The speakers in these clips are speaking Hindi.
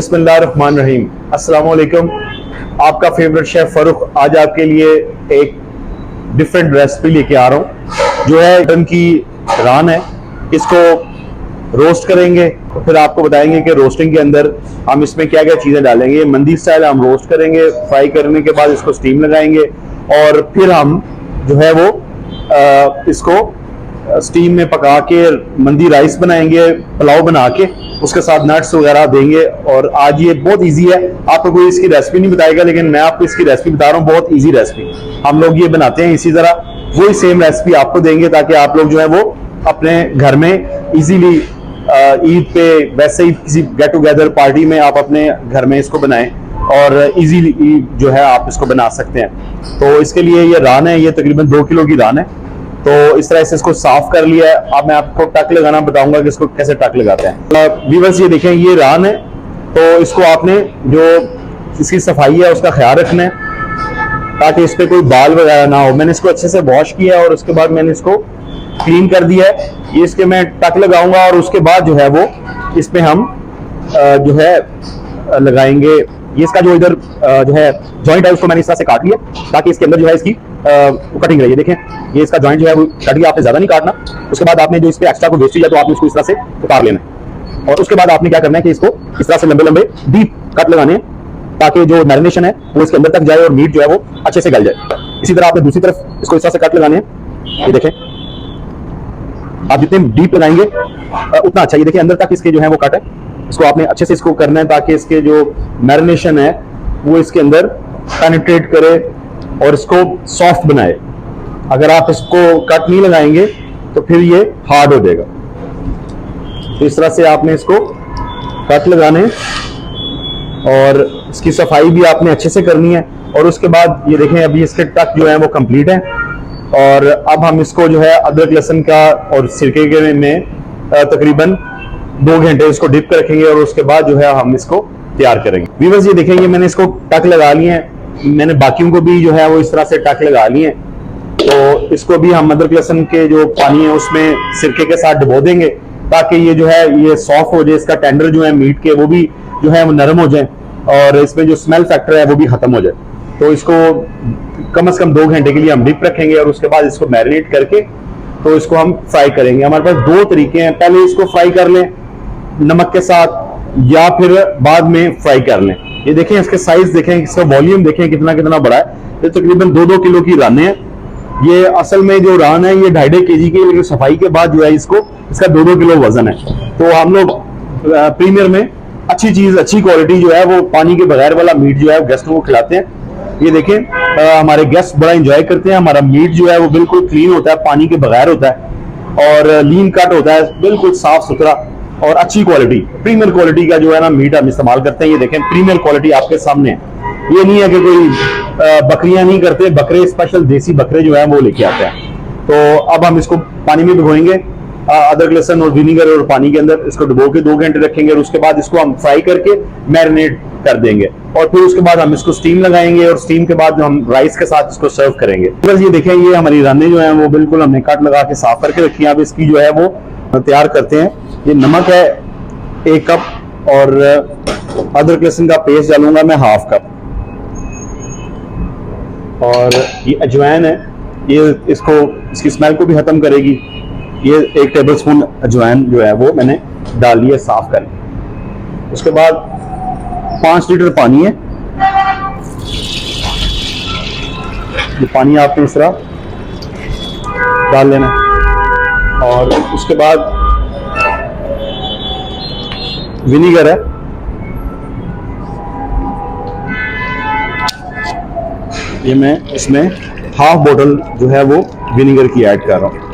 बिस्मिल्लाहिर्रहमानिर्रहीम। अस्सलाम वालेकुम। आपका फेवरेट शेफ फरूख आज आपके लिए एक डिफरेंट रेसिपी लेके आ रहा हूँ जो है मटन की रान है। इसको रोस्ट करेंगे तो फिर आपको बताएंगे कि रोस्टिंग के अंदर हम इसमें क्या क्या चीज़ें डालेंगे। मंदी स्टाइल हम रोस्ट करेंगे, फ्राई करने के बाद इसको स्टीम लगाएंगे और फिर हम जो है वो इसको स्टीम में पका के मंदी राइस बनाएंगे, पुलाव बना के उसके साथ नट्स वगैरह देंगे। और आज ये बहुत इजी है, आपको कोई इसकी रेसिपी नहीं बताएगा लेकिन मैं आपको इसकी रेसिपी बता रहा हूँ। बहुत इजी रेसिपी हम लोग ये बनाते हैं, इसी तरह वही सेम रेसिपी आपको देंगे ताकि आप लोग जो है वो अपने घर में इजीली ईद पे वैसे ही किसी गेट टुगेदर पार्टी में आप अपने घर में इसको बनाएं और इजीली जो है आप इसको बना सकते हैं। तो इसके लिए ये रान है, ये तकरीबन 2 किलो की रान है। तो इस तरह से इसको साफ कर लिया है। अब मैं आपको टक लगाना बताऊंगा कि इसको कैसे टक लगाते हैं। व्यूअर्स ये देखें, ये रान है तो इसको आपने जो इसकी सफाई है उसका ख्याल रखना है ताकि इस पर कोई बाल वगैरह ना हो। मैंने इसको अच्छे से वॉश किया है और उसके बाद मैंने इसको क्लीन कर दिया है। ये इसके मैं टक लगाऊंगा और उसके बाद जो है वो इसमें हम जो है लगाएंगे। ये इसका जो इधर जो है जॉइंट है उसको मैंने इस तरह से काट लिया ताकि इसके अंदर जो है इसकी कटिंग रही है। देखें ये इसका जॉइंट जो है वो कट गया, आपने ज्यादा नहीं काटना। उसके बाद आपने जो इस पे एक्स्ट्रा को वेस्टेज है तो आपने इसको इस तरह से उतार लेना है और उसके बाद आपने क्या करना है कि इसको इस तरह से लंबे लंबे डीप कट लगाने हैं ताकि जो मैरिनेशन है वो इसके अंदर तक जाए और मीट जो है वो अच्छे से गल जाए। इसी तरह आपने दूसरी तरफ इसको इस तरह से कट लगाने हैं। ये देखें, आप जितने डीप लगाएंगे उतना अच्छा। ये देखिए अंदर तक इसके जो है वो कट है, इसको आपने अच्छे से इसको करना है ताकि इसके जो मैरिनेशन है वो इसके अंदर पेनिट्रेट करे और इसको सॉफ्ट बनाए। अगर आप इसको कट नहीं लगाएंगे तो फिर ये हार्ड हो जाएगा। तो इस तरह से आपने इसको कट लगाने और इसकी सफाई भी आपने अच्छे से करनी है। और उसके बाद ये देखें अभी इसके टक जो है वो कंप्लीट है और अब हम इसको जो है अदरक लहसुन का और सिरके के में तकरीबन 2 घंटे इसको डिप कर रखेंगे और उसके बाद जो है हम इसको तैयार करेंगे। व्यूअर्स ये देखेंगे मैंने इसको टक लगा लिए हैं, मैंने बाकियों को भी जो है वो इस तरह से टक लगा लिए हैं। तो इसको भी हम अदरक लहसुन के जो पानी है उसमें सिरके के साथ डुबो देंगे ताकि ये जो है ये सॉफ्ट हो जाए, इसका टेंडर जो है मीट के वो भी जो है वो नरम हो जाए और इसमें जो स्मेल फैक्टर है वो भी खत्म हो जाए। तो इसको कम से कम 2 घंटे के लिए हम डिप रखेंगे और उसके बाद इसको मैरिनेट करके तो इसको हम फ्राई करेंगे। हमारे पास 2 तरीके हैं, पहले इसको फ्राई कर लें नमक के साथ या फिर बाद में फ्राई कर लें। ये देखें इसके साइज देखें, इसका वॉल्यूम देखें कितना कितना बड़ा है। ये तकरीबन 2-2 किलो की रानें हैं। ये असल में जो रान है ये 2.5 केजी की, लेकिन सफाई के बाद जो है इसको इसका 2-2 किलो वजन है। तो हम लोग प्रीमियर में अच्छी चीज, अच्छी क्वालिटी जो है वो पानी के बगैर वाला मीट जो है गेस्टों को खिलाते हैं। ये देखें हमारे गेस्ट बड़ा एंजॉय करते हैं। हमारा मीट जो है वो बिल्कुल क्लीन होता है, पानी के बगैर होता है और लीन कट होता है, बिल्कुल साफ सुथरा और अच्छी क्वालिटी, प्रीमियर क्वालिटी का जो है ना मीट हम इस्तेमाल करते हैं। ये देखें प्रीमियर क्वालिटी आपके सामने है। ये नहीं है कि कोई बकरियां नहीं करते, बकरे स्पेशल देसी बकरे जो है वो लेके आते हैं। तो अब हम इसको पानी में भिगोएंगे, अदरक लहसुन और विनीगर और पानी के अंदर इसको डुबो के 2 घंटे रखेंगे और उसके बाद इसको हम फ्राई करके मैरिनेट कर देंगे और फिर उसके बाद हम इसको स्टीम लगाएंगे और स्टीम के बाद हम राइस के साथ इसको सर्व करेंगे। बस ये देखें ये हमारी रानें जो है वो बिल्कुल हमने कट लगा के साफ करके रखी है। अब इसकी जो है वो तैयार करते हैं। ये नमक है 1 कप और अदरक लहसुन का पेस्ट डालूंगा मैं 1/2 कप और ये अजवाइन है, ये इसको इसकी स्मेल को भी खत्म करेगी। ये 1 टेबलस्पून अजवाइन जो है वो मैंने डाल लिया साफ कर। उसके बाद 5 लीटर पानी है। ये पानी आपने इस तरह डाल लेना और उसके बाद विनीगर है, ये मैं इसमें 1/2 बोतल जो है वो विनीगर की ऐड कर रहा हूं।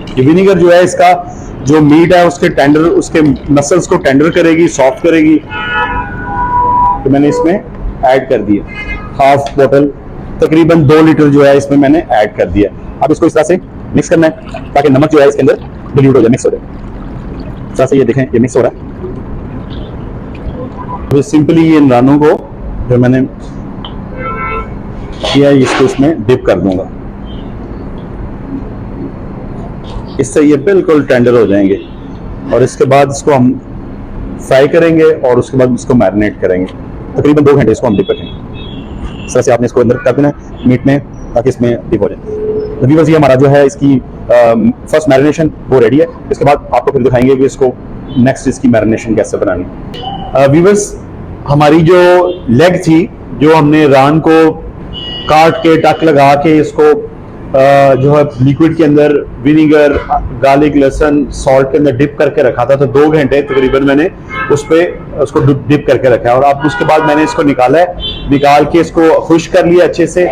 ये विनीगर जो है इसका जो मीट है उसके टेंडर, उसके मसल्स को टेंडर करेगी, सॉफ्ट करेगी। तो मैंने इसमें ऐड कर दिया 1/2 बोतल, तकरीबन 2 लीटर जो है इसमें मैंने ऐड कर दिया। अब इसको इस तरह से मिक्स करना है ताकि नमक जो है इसके अंदर डिल्यूट हो जाए, मिक्स हो जाए। इस तरह से ये देखें ये मिक्स हो रहा है। तो सिंपली ये इन रानों को जो मैंने किया इसको इसमें डिप कर दूंगा। इससे ये बिल्कुल टेंडर हो जाएंगे। और इसके बाद इसको हम फ्राई करेंगे और उसके बाद इसको मैरिनेट करेंगे। तकरीबन 2 घंटे इसको हम डिप रखेंगे। इस तरह से आपने इसको अंदर कर देना है मीट में, ताकि इसमें डिप हो जाए। तो व्यूअर्स, ये हमारा जो है इसकी फर्स्ट मैरिनेशन वो रेडी है। इसके बाद आपको फिर दिखाएंगे कि इसको नेक्स्ट इसकी मैरिनेशन कैसे बनानी है। व्यूअर्स, हमारी जो लेग थी, जो हमने रान को काट के टक लगा के इसको जो है लिक्विड के अंदर विनीगर, गार्लिक, लहसुन, सॉल्ट के अंदर डिप करके रखा था, तो 2 घंटे तकरीबन मैंने उसको डिप करके रखा है। और अब उसके बाद मैंने इसको निकाला है, निकाल के इसको खुश कर लिया अच्छे से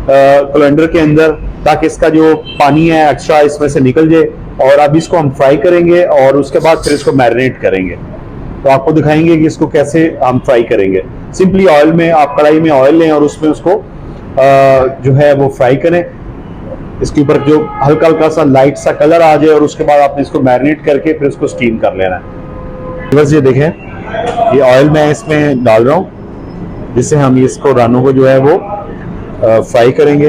कोलंडर के अंदर, ताकि इसका जो पानी है एक्स्ट्रा इसमें से निकल जाए। और अब इसको हम फ्राई करेंगे और उसके बाद फिर इसको मैरिनेट करेंगे। तो आपको दिखाएंगे कि इसको कैसे हम फ्राई करेंगे। सिंपली ऑयल में, आप कढ़ाई में ऑयल लें और उसमें उसको जो है वो फ्राई करें। इसके ऊपर जो हल्का हल्का सा लाइट सा कलर आ जाए और उसके बाद आपने इसको मैरिनेट करके फिर इसको स्टीम कर लेना है। बस ये देखें, ये ऑयल मैं इसमें डाल रहा हूँ, जिससे हम इसको रानों को जो है वो फ्राई करेंगे।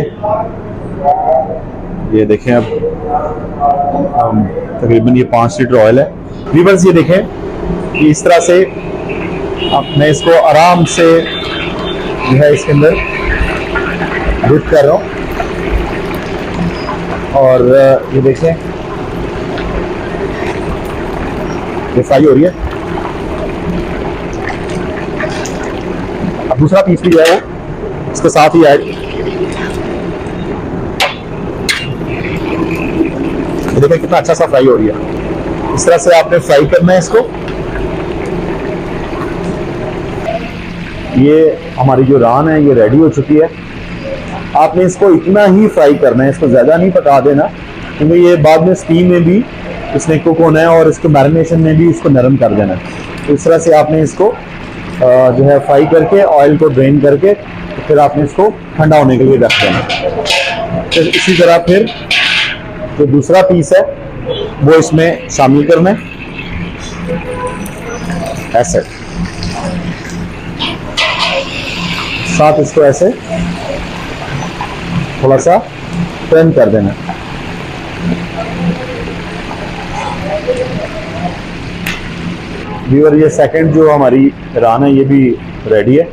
ये देखें, अब तकरीबन ये 5 लीटर ऑयल है। व्यूअर्स, ये देखें कि इस तरह से अब मैं इसको आराम से जो है इसके अंदर डिप कर रहा हूँ। और ये देखें, ये फ्राई हो रही है। अब दूसरा पीस भी जो है वो इसके साथ ही ऐड, ये देखें कितना अच्छा सा फ्राई हो रही है। इस तरह से आपने फ्राई करना है इसको। ये हमारी जो रान है ये रेडी हो चुकी है। आपने इसको इतना ही फ्राई करना है, इसको ज़्यादा नहीं पका देना, क्योंकि ये बाद में स्टीम में भी इसने कुक होना है और इसको मैरिनेशन में भी इसको नरम कर देना है। तो इस तरह से आपने इसको जो है फ्राई करके ऑयल को ड्रेन करके तो फिर आपने इसको ठंडा होने के लिए रख देना। फिर इसी तरह फिर जो दूसरा पीस है वो इसमें शामिल करना है, ऐसे साथ इसको ऐसे थोड़ा सा टर्न कर देना। व्यूअर, ये सेकंड जो हमारी रान है ये भी रेडी है।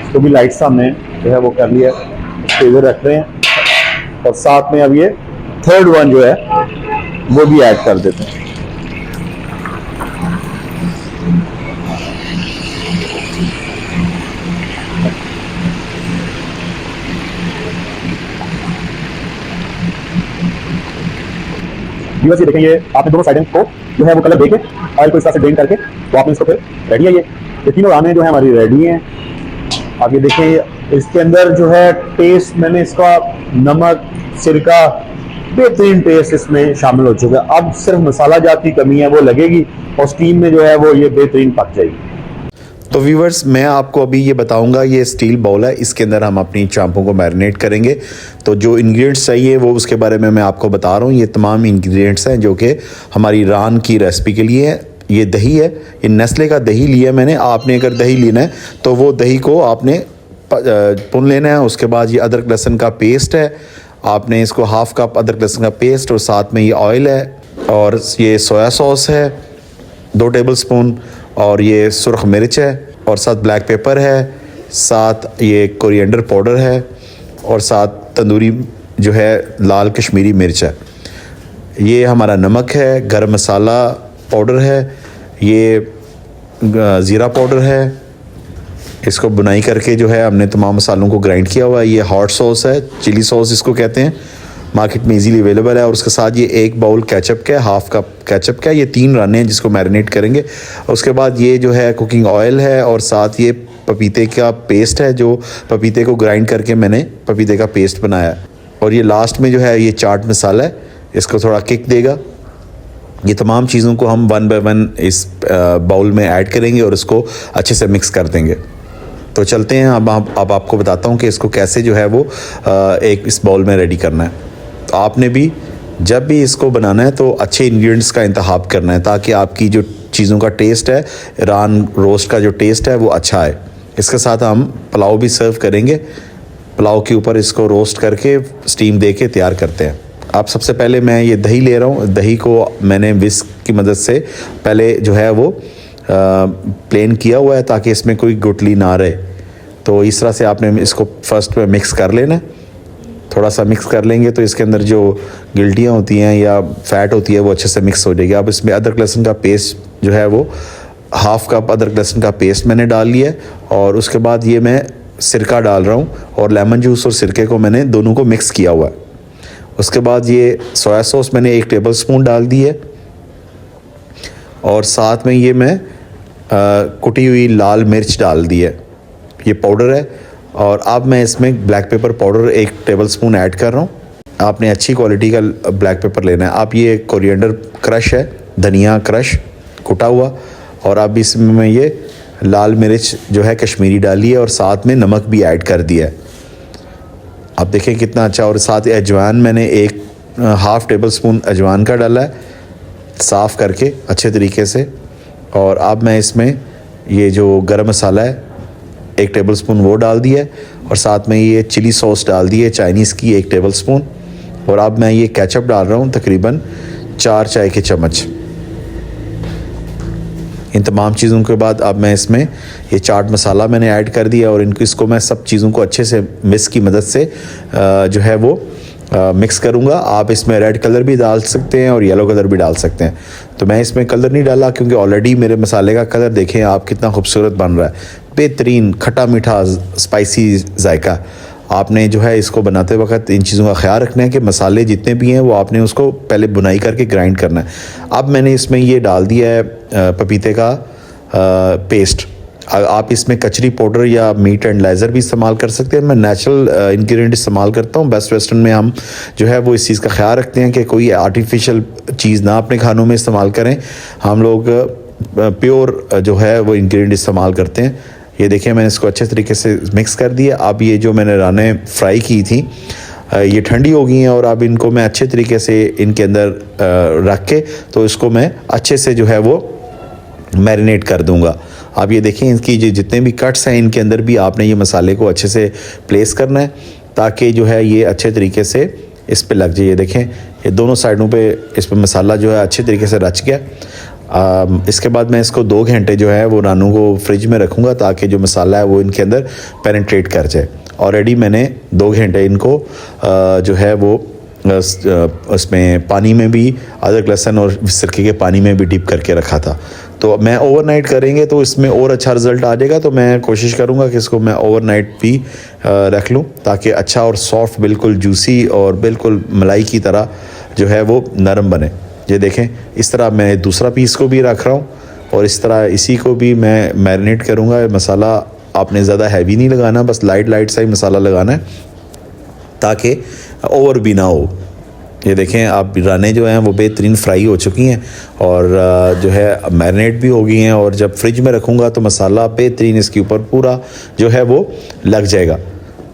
इसको भी लाइट सा हमने जो है वो कर लिया, इसको इधर रख रहे हैं। और साथ में अब ये थर्ड वन जो है वो भी ऐड कर देते हैं। व्यूअर्स, ये देखें, ये आपने दोनों साइड को जो है वो कलर देके ऑयल को इस तरह से ड्रेन करके तो आपने इसको फिर रेडी है। ये तीनों रानें जो है हमारी रेडी हैं। आप ये देखें, इसके अंदर जो है टेस्ट, मैंने इसका नमक, सिरका, बेहतरीन टेस्ट इसमें शामिल हो चुका है। अब सिर्फ मसाला जात की कमी है, वो लगेगी और स्टीम में जो है वो ये बेहतरीन पक जाएगी। तो व्यूवर्स, मैं आपको अभी ये बताऊंगा, ये स्टील बाउल है, इसके अंदर हम अपनी चांपों को मैरिनेट करेंगे। तो जो इंग्रेडिएंट्स चाहिए वो उसके बारे में मैं आपको बता रहा हूँ। ये तमाम इंग्रेडिएंट्स हैं जो कि हमारी रान की रेसिपी के लिए है। ये दही है, ये नेस्ले का दही लिया मैंने। आपने अगर दही लेना है तो वो दही को आपने पुन लेना है। उसके बाद ये अदरक लहसुन का पेस्ट है, आपने इसको हाफ़ कप अदरक लहसुन का पेस्ट, और साथ में ये ऑयल है, और ये सोया सॉस है 2 टेबल स्पून, और ये सुरख मिर्च है, और साथ ब्लैक पेपर है, साथ ये कोरिएंडर पाउडर है, और साथ तंदूरी जो है लाल कश्मीरी मिर्च है। ये हमारा नमक है, गरम मसाला पाउडर है, ये ज़ीरा पाउडर है। इसको बुनाई करके जो है हमने तमाम मसालों को ग्राइंड किया हुआ है। ये हॉट सॉस है, चिली सॉस इसको कहते हैं, मार्केट में इजीली अवेलेबल है। और उसके साथ ये 1 बाउल केचप का है, हाफ़ कप केचप का। ये 3 राने हैं जिसको मैरिनेट करेंगे। उसके बाद ये जो है कुकिंग ऑयल है, और साथ ये पपीते का पेस्ट है, जो पपीते को ग्राइंड करके मैंने पपीते का पेस्ट बनाया। और ये लास्ट में जो है ये चाट मसाला है, इसको थोड़ा किक देगा। ये तमाम चीज़ों को हम 1 बाय 1 इस बाउल में ऐड करेंगे और इसको अच्छे से मिक्स कर देंगे। तो चलते हैं, अब आपको बताता हूँ कि इसको कैसे जो है वो एक इस बाउल में रेडी करना है। तो आपने भी जब भी इसको बनाना है तो अच्छे इंग्रेडिएंट्स का इंतखाब करना है, ताकि आपकी जो चीज़ों का टेस्ट है, रान रोस्ट का जो टेस्ट है वो अच्छा है। इसके साथ हम पुलाव भी सर्व करेंगे। पुलाव के ऊपर इसको रोस्ट करके स्टीम दे के तैयार करते हैं। आप सबसे पहले मैं ये दही ले रहा हूँ। दही को मैंने विस्क की मदद से पहले जो है वो प्लेन किया हुआ है ताकि इसमें कोई गुठली ना रहे। तो इस तरह से आपने इसको फर्स्ट में मिक्स कर लेना है। थोड़ा सा मिक्स कर लेंगे तो इसके अंदर जो गिल्टियाँ होती हैं या फैट होती है वो अच्छे से मिक्स हो जाएगी। अब इसमें अदरक लहसुन का पेस्ट जो है वो हाफ़ कप अदरक लहसुन का पेस्ट मैंने डाल लिया है। और उसके बाद ये मैं सिरका डाल रहा हूँ और लेमन जूस और सिरके को मैंने दोनों को मिक्स किया हुआ है। उसके बाद ये सोया सॉस मैंने 1 टेबल स्पून डाल दी है और साथ में ये मैं कुटी हुई लाल मिर्च डाल दी है, ये पाउडर है। और अब मैं इसमें black pepper powder 1 table spoon add कर रहा हूँ। आपने अच्छी क्वालिटी का ब्लैक पेपर लेना है। आप ये कोरिएंडर क्रश है, धनिया क्रश कुटा हुआ, और अब इसमें मैं ये लाल मिर्च जो है कश्मीरी डाली है और साथ में नमक भी ऐड कर दिया है। आप देखें कितना अच्छा। और साथ ही अजवाइन मैंने 1/2 टेबल स्पून अजवाइन का डाला है साफ़ करके अच्छे तरीके से। और अब मैं इसमें ये जो गरम मसाला है 1 टेबल स्पून वो डाल दिया है और साथ में ये चिली सॉस डाल दी है चाइनीज़ की 1 टेबल स्पून। और अब मैं ये केचप डाल रहा हूँ तकरीबन 4 चाय के चम्मच। इन तमाम चीज़ों के बाद अब मैं इसमें ये चाट मसाला मैंने ऐड कर दिया और इसको मैं सब चीज़ों को अच्छे से विस्क की मदद से जो है वो मिक्स करूँगा। आप इसमें रेड कलर भी डाल सकते हैं और येलो कलर भी डाल सकते हैं। तो मैं इसमें कलर नहीं डाला क्योंकि ऑलरेडी मेरे मसाले का कलर देखें आप कितना खूबसूरत बन रहा है, बेहतरीन खट्टा मीठा स्पाइसी जायका। आपने जो है इसको बनाते वक्त इन चीज़ों का ख्याल रखना है कि मसाले जितने भी हैं वो आपने उसको पहले बुनाई करके ग्राइंड करना है। अब मैंने इसमें ये डाल दिया है पपीते का पेस्ट। आप इसमें कचरी पाउडर या मीट एनालाइज़र भी इस्तेमाल कर सकते हैं। मैं नेचुरल इंग्रेडिएंट इस्तेमाल करता हूँ। बेस्ट वेस्टर्न में हम जो है वो इस चीज़ का ख्याल रखते हैं कि कोई आर्टिफिशियल चीज़ ना अपने खानों में इस्तेमाल करें। हम लोग प्योर जो है वो इंग्रेडिएंट इस्तेमाल करते हैं। ये देखिए मैंने इसको अच्छे तरीके से मिक्स कर दिया। अब ये जो मैंने रानें फ्राई की थी ये ठंडी हो गई हैं और अब इनको मैं अच्छे तरीके से इनके अंदर रख के तो इसको मैं अच्छे से जो है वो मैरिनेट कर दूंगा। आप ये देखें इसकी जो जितने भी कट्स हैं इनके अंदर भी आपने ये मसाले को अच्छे से प्लेस करना है ताकि जो है ये अच्छे तरीके से इस पे लग जाए। ये देखें ये दोनों साइडों पे इस पे मसाला जो है अच्छे तरीके से रच गया। इसके बाद मैं इसको 2 घंटे जो है वो रानों को फ्रिज में रखूँगा ताकि जो मसाला है वो इनके अंदर पेनिट्रेट कर जाए। ऑलरेडी मैंने 2 घंटे इनको जो है वो उसमें पानी में भी अदरक लहसुन और सिरके के पानी में भी डिप करके रखा था। तो मैं ओवरनाइट करेंगे तो इसमें और अच्छा रिज़ल्ट आ जाएगा। तो मैं कोशिश करूँगा कि इसको मैं ओवरनाइट भी रख लूँ ताकि अच्छा और सॉफ्ट बिल्कुल जूसी और बिल्कुल मलाई की तरह जो है वो नरम बने। ये देखें इस तरह मैं दूसरा पीस को भी रख रहा हूँ और इस तरह इसी को भी मैं मैरिनेट करूँगा। मसाला आपने ज़्यादा हैवी नहीं लगाना, बस लाइट सा ही मसाला लगाना है ताकि ओवर भी ना हो। ये देखें आप रानें जो हैं वो बेहतरीन फ्राई हो चुकी हैं और जो है मैरिनेट भी हो गई हैं और जब फ्रिज में रखूँगा तो मसाला बेहतरीन इसके ऊपर पूरा जो है वो लग जाएगा।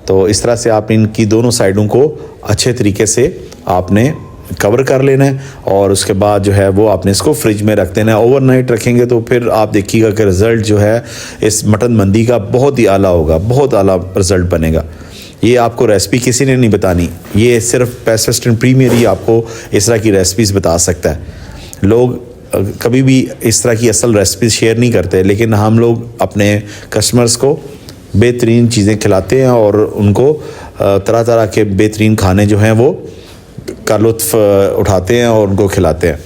तो इस तरह से आप इनकी दोनों साइडों को अच्छे तरीके से आपने कवर कर लेना है और उसके बाद जो है वो आपने इसको फ्रिज में रख देना है। ओवरनाइट रखेंगे तो फिर आप देखिएगा कि रिज़ल्ट जो है इस मटन मंदी का बहुत ही आला होगा, बहुत आला रिज़ल्ट बनेगा। ये आपको रेसिपी किसी ने नहीं बतानी, ये सिर्फ बेस्ट वेस्टर्न प्रीमियर ही आपको इस तरह की रेसिपीज़ बता सकता है। लोग कभी भी इस तरह की असल रेसिपी शेयर नहीं करते, लेकिन हम लोग अपने कस्टमर्स को बेहतरीन चीज़ें खिलाते हैं और उनको तरह तरह के बेहतरीन खाने जो हैं वो का लुत्फ़ उठाते हैं और उनको खिलाते हैं।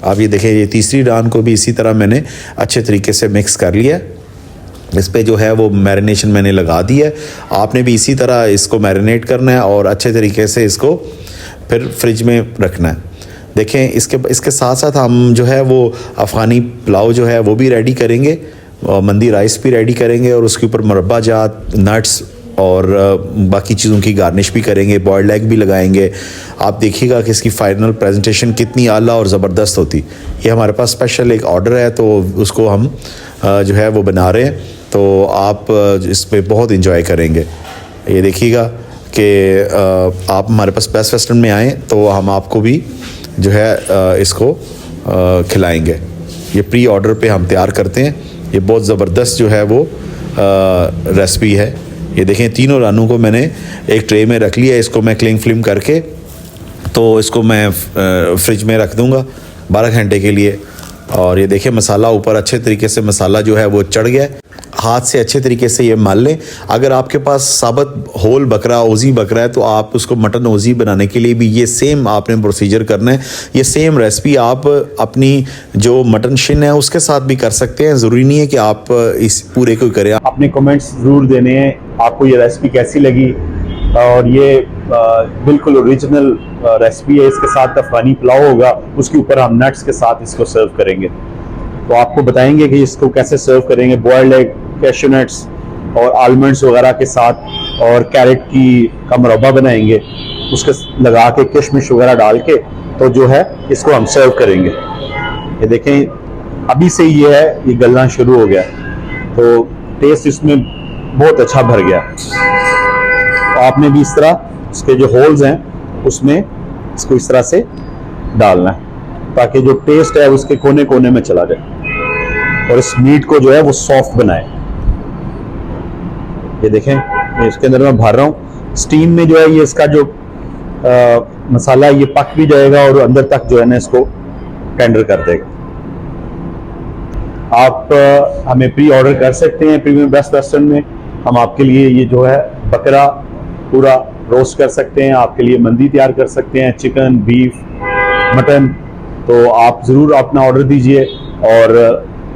आप ये देखें ये तीसरी रान को भी इसी तरह मैंने अच्छे तरीके से मिक्स कर लिया है। इस पे जो है वो मैरिनेशन मैंने लगा दी है। आपने भी इसी तरह इसको मैरिनेट करना है और अच्छे तरीके से इसको फिर फ्रिज में रखना है। देखें इसके साथ साथ हम जो है वो अफ़गानी पुलाव जो है वो भी रेडी करेंगे, मंदी राइस भी रेडी करेंगे और उसके ऊपर मुरब्बा जात, नट्स और बाकी चीज़ों की गार्निश भी करेंगे, बॉयल्ड एग भी लगाएंगे। आप देखिएगा कि इसकी फाइनल प्रेजेंटेशन कितनी आला और ज़बरदस्त होती। ये हमारे पास स्पेशल एक ऑर्डर है तो उसको हम जो है वो बना रहे हैं, तो आप इस पर बहुत इंजॉय करेंगे। ये देखिएगा कि आप हमारे पास बेस्ट वेस्टर्न में आएँ तो हम आपको भी जो है इसको खिलाएंगे। ये प्री ऑर्डर पे हम तैयार करते हैं। ये बहुत ज़बरदस्त जो है वो रेसिपी है। ये देखें तीनों रानों को मैंने एक ट्रे में रख लिया। इसको मैं क्लिंग फिल्म करके तो इसको मैं फ्रिज में रख दूँगा 12 घंटे के लिए। और ये देखिए मसाला ऊपर अच्छे तरीके से मसाला जो है वो चढ़ गया है। हाथ से अच्छे तरीके से ये मल लें। अगर आपके पास साबुत होल बकरा ओजी बकरा है तो आप उसको मटन ओजी बनाने के लिए भी ये सेम आपने प्रोसीजर करना है। ये सेम रेसिपी आप अपनी जो मटन शिन है उसके साथ भी कर सकते हैं। ज़रूरी नहीं है कि आप इस पूरे को करें। अपने कमेंट्स ज़रूर देने हैं, आपको ये रेसिपी कैसी लगी। और ये बिल्कुल ओरिजिनल रेसिपी है। इसके साथ अफगानी पुलाव होगा, उसके ऊपर हम नट्स के साथ इसको सर्व करेंगे। तो आपको बताएंगे कि इसको कैसे सर्व करेंगे। बॉयल्ड एग, कैशू नट्स और आलमंड्स वगैरह के साथ, और कैरेट का मुरब्बा बनाएंगे, उसके लगा के किशमिश वगैरह डाल के तो जो है इसको हम सर्व करेंगे। ये देखें अभी से ये है, ये गलना शुरू हो गया, तो टेस्ट इसमें बहुत अच्छा भर गया। तो आपने भी इस तरह इसके जो होल्स हैं उसमें इसको इस तरह से डालना है ताकि जो टेस्ट है उसके कोने कोने में चला जाए और इस मीट को जो है वो सॉफ्ट बनाए। ये देखें, ये इसके अंदर मैं भर रहा हूँ। स्टीम में जो है ये इसका जो मसाला ये पक भी जाएगा और अंदर तक जो है ना इसको टेंडर कर देगा। आप हमें प्री ऑर्डर कर सकते हैं प्रीमियम बेस्ट वेस्टर्न में। हम आपके लिए ये जो है बकरा पूरा रोस्ट कर सकते हैं, आपके लिए मंदी तैयार कर सकते हैं, चिकन, बीफ, मटन। तो आप ज़रूर अपना ऑर्डर दीजिए और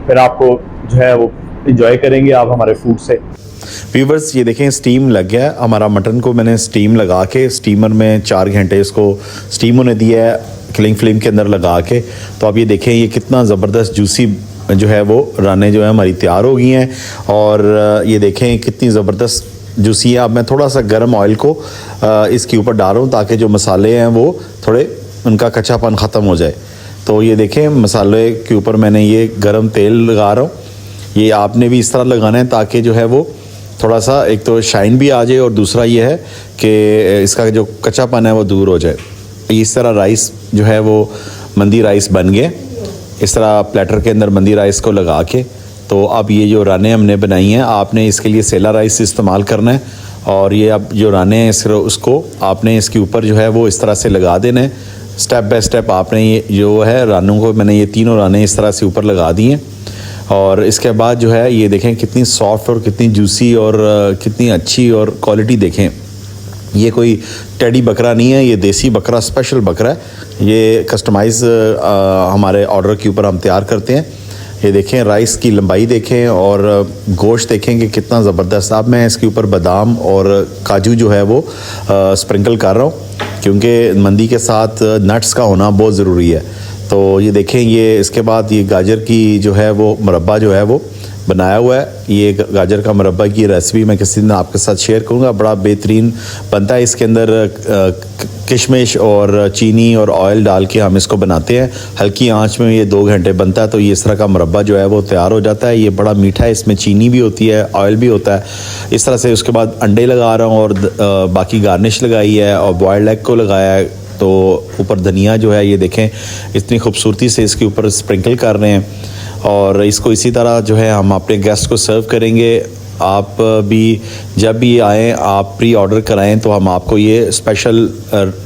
फिर आपको जो है वो इंजॉय करेंगे आप हमारे फूड से। व्यूवर्स ये देखें स्टीम लग गया है हमारा मटन को। मैंने स्टीम लगा के स्टीमर में 4 घंटे इसको स्टीम होने दिया है किलिंग फ्लेम के अंदर लगा के। तो आप ये देखें ये कितना ज़बरदस्त जूसी जो है वो रानें जो है हमारी तैयार हो गई हैं। और ये देखें कितनी ज़बरदस्त जूसी है। अब मैं थोड़ा सा गर्म ऑयल को इसके ऊपर डाल रहा हूँ ताकि जो मसाले हैं वो थोड़े उनका कच्चापन ख़त्म हो जाए। तो ये देखें मसाले के ऊपर मैंने ये गर्म तेल लगा रहा हूँ। ये आपने भी इस तरह लगाना है ताकि जो है वो थोड़ा सा एक तो शाइन भी आ जाए और दूसरा ये है कि इसका जो कच्चापन है वो दूर हो जाए। इस तरह राइस जो है वो मंदी राइस बन गए। इस तरह प्लेटर के अंदर मंदी राइस को लगा के तो अब ये जो रानें हमने बनाई हैं आपने इसके लिए सेला राइस इस्तेमाल करना है। और ये अब जो रानें हैं उसको आपने इसके ऊपर जो है वो इस तरह से लगा देना है। स्टेप बाय स्टेप आपने ये जो है रानों को मैंने ये तीनों रानें इस तरह से ऊपर लगा दी हैं। और इसके बाद जो है ये देखें कितनी सॉफ्ट और कितनी जूसी और कितनी अच्छी और क्वालिटी देखें। ये कोई टेडी बकरा नहीं है, ये देसी बकरा स्पेशल बकरा है। ये कस्टमाइज़ हमारे ऑर्डर के ऊपर हम तैयार करते हैं। ये देखें राइस की लंबाई देखें और गोश्त देखें कि कितना ज़बरदस्त। अब मैं इसके ऊपर बादाम और काजू जो है वो स्प्रिंकल कर रहा हूँ क्योंकि मंदी के साथ नट्स का होना बहुत ज़रूरी है। तो ये देखें ये इसके बाद ये गाजर की जो है वो मुरब्बा जो है वो बनाया हुआ है। ये गाजर का मुरब्बा की रेसिपी मैं किसी दिन आपके साथ शेयर करूँगा, बड़ा बेहतरीन बनता है। इसके अंदर किशमिश और चीनी और ऑयल डाल के हम इसको बनाते हैं। हल्की आंच में ये 2 घंटे बनता है तो ये इस तरह का मुरब्बा जो है वो तैयार हो जाता है। ये बड़ा मीठा है, इसमें चीनी भी होती है, ऑयल भी होता है। इस तरह से उसके बाद अंडे लगा रहा हूँ और बाकी गार्निश लगाई है और बॉयल्ड एग को लगाया है। तो ऊपर धनिया जो है ये देखें इतनी खूबसूरती से इसके ऊपर स्प्रिंकल कर रहे हैं। और इसको इसी तरह जो है हम अपने गेस्ट को सर्व करेंगे। आप भी जब भी आएँ आप प्री ऑर्डर कराएं तो हम आपको ये स्पेशल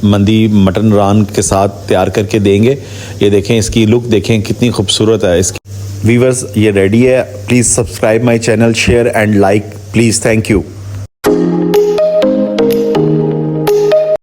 मंदी मटन रान के साथ तैयार करके देंगे। ये देखें इसकी लुक देखें कितनी खूबसूरत है इसकी। व्यूअर्स ये रेडी है। Please subscribe my channel, share and like please. Thank you.